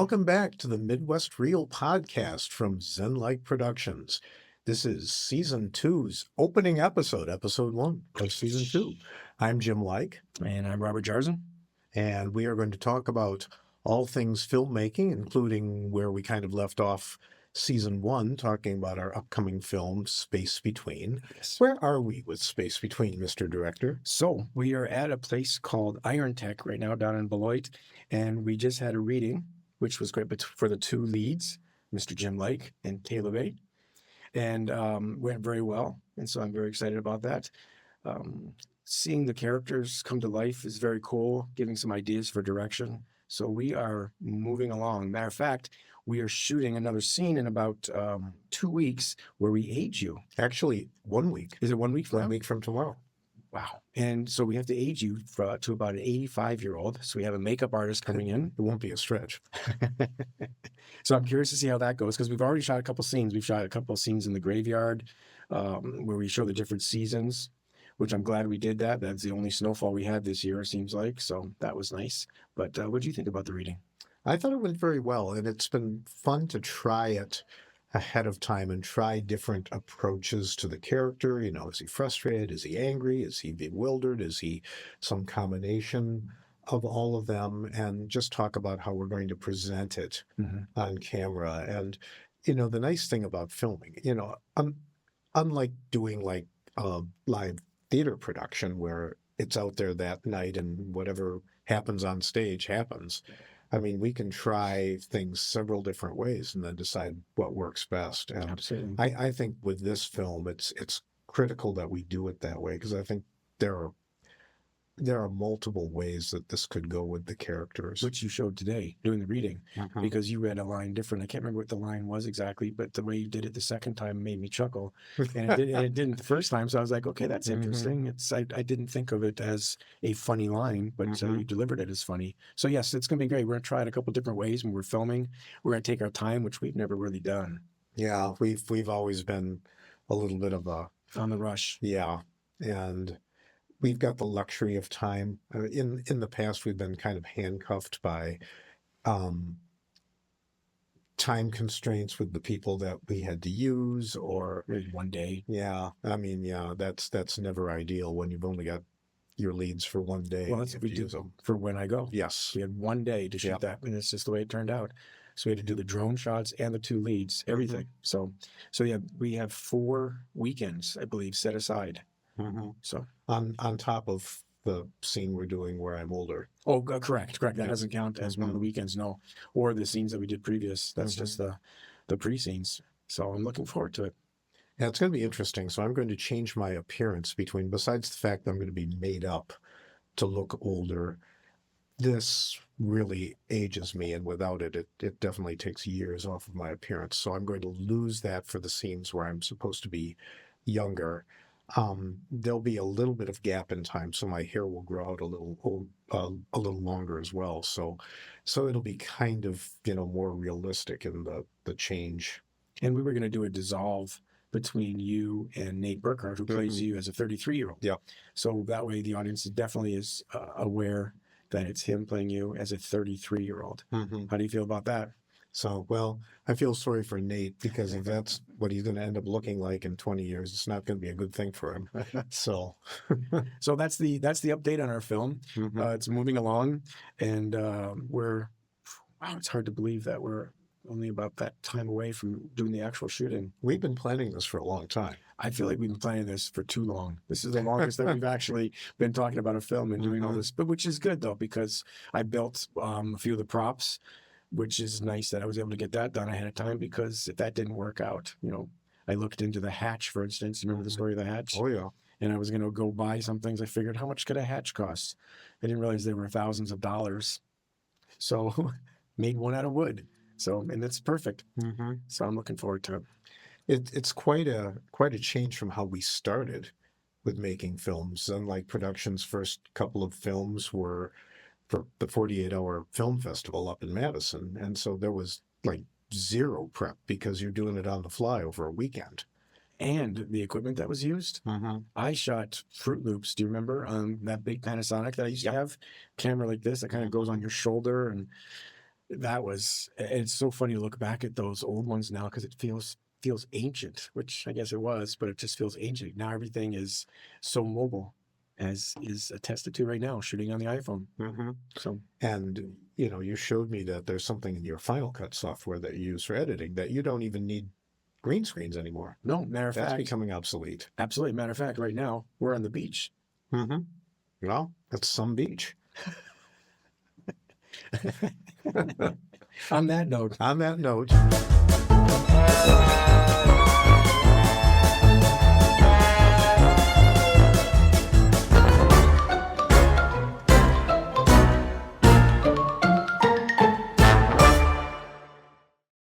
Welcome back to the Midwest Reel podcast from Zen-like Productions. This is season two's opening episode, episode one of season two. I'm Jim Like. And I'm Robert Jarzen. And we are going to talk about all things filmmaking, including where we kind of left off season one, talking about our upcoming film, Space Between. Yes. Where are we with Space Between, Mr. Director? So we are at a place called Iron Tech right now down in Beloit, and we just had a reading, which was great for the two leads, Mr. Jim Like and Taylor Bay, and went very well. And so I'm very excited about that. Seeing the characters come to life is very cool, giving some ideas for direction. So we are moving along. Matter of fact, we are shooting another scene in about 2 weeks where we age you. Actually, 1 week. Is it 1 week from 1 now? week from tomorrow. Wow. And so we have to age you to about an 85-year-old. So we have a makeup artist coming in. It won't be a stretch. So I'm curious to see how that goes because we've already shot a couple scenes. We've shot a couple of scenes in the graveyard where we show the different seasons, which I'm glad we did that. That's the only snowfall we had this year, it seems like. So that was nice. But what do you think about the reading? I thought it went very well, and it's been fun to try it ahead of time and try different approaches to the character. You know, is he frustrated? Is he angry? Is he bewildered? Is he some combination of all of them? And just talk about how we're going to present it on camera. And, you know, the nice thing about filming, you know, unlike doing like a live theater production where it's out there that night and whatever happens on stage happens. I mean, we can try things several different ways and then decide what works best. And Absolutely. I think with this film, it's critical that we do it that way because I think there are multiple ways that this could go with the characters. Which you showed today doing the reading because you read a line different. I can't remember what the line was exactly, but the way you did it the second time made me chuckle. And it didn't the first time. So I was like, okay, that's interesting. I didn't think of it as a funny line, but you delivered it as funny. So yes, it's going to be great. We're going to try it a couple different ways when we're filming. We're going to take our time, which we've never really done. Yeah, we've always been a little bit of a on the rush. Yeah, and we've got the luxury of time. In the past, we've been kind of handcuffed by time constraints with the people that we had to use, or maybe 1 day. Yeah, I mean, yeah, that's never ideal when you've only got your leads for 1 day. Well, that's what we do them for When I Go. Yes, we had 1 day to shoot that, and it's just the way it turned out. So we had to do the drone shots and the two leads, everything. So yeah, we have 4 weekends, I believe, set aside. So on top of the scene we're doing where I'm older. Oh, correct. That doesn't count as one of the weekends, no. Or the scenes that we did previous. That's just the pre-scenes. So I'm looking forward to it. Yeah, it's going to be interesting. So I'm going to change my appearance besides the fact that I'm going to be made up to look older. This really ages me, and without it, it definitely takes years off of my appearance. So I'm going to lose that for the scenes where I'm supposed to be younger. There'll be a little bit of gap in time, so my hair will grow out a little longer as well. So it'll be kind of, you know, more realistic in the change. And we were going to do a dissolve between you and Nate Burkhart, who plays you as a 33-year-old. Yeah. So that way the audience definitely is aware that it's him playing you as a 33-year-old. How do you feel about that? So, well, I feel sorry for Nate because if that's what he's going to end up looking like in 20 years, it's not going to be a good thing for him. So that's the update on our film. It's moving along, and it's hard to believe that we're only about that time away from doing the actual shooting. We've been planning this for a long time. I feel like we've been planning this for too long. This is the longest that we've actually been talking about a film and doing all this, but which is good though, because I built a few of the props, which is nice that I was able to get that done ahead of time, because if that didn't work out, you know, I looked into the hatch, for instance. Remember the story of the hatch? Oh, yeah. And I was going to go buy some things. I figured, how much could a hatch cost? I didn't realize they were thousands of dollars. So made one out of wood. So, and it's perfect. So I'm looking forward to it. It's quite a change from how we started with making films. Unlike Production's first couple of films were for the 48-hour film festival up in Madison. And so there was like zero prep because you're doing it on the fly over a weekend. And the equipment that was used. I shot Fruit Loops. Do you remember that big Panasonic that I used to have? Camera like this that kind of goes on your shoulder, and that was, it's so funny to look back at those old ones now because it feels ancient, which I guess it was, but it just feels ancient. Now everything is so mobile, as is attested to right now, shooting on the iPhone. Mm-hmm. So And, you showed me that there's something in your Final Cut software that you use for editing that you don't even need green screens anymore. no, matter of That's fact, becoming obsolete. absolutely. Matter of fact, right now we're on the beach. Mm-hmm. Well, that's some beach. On that note. On that note.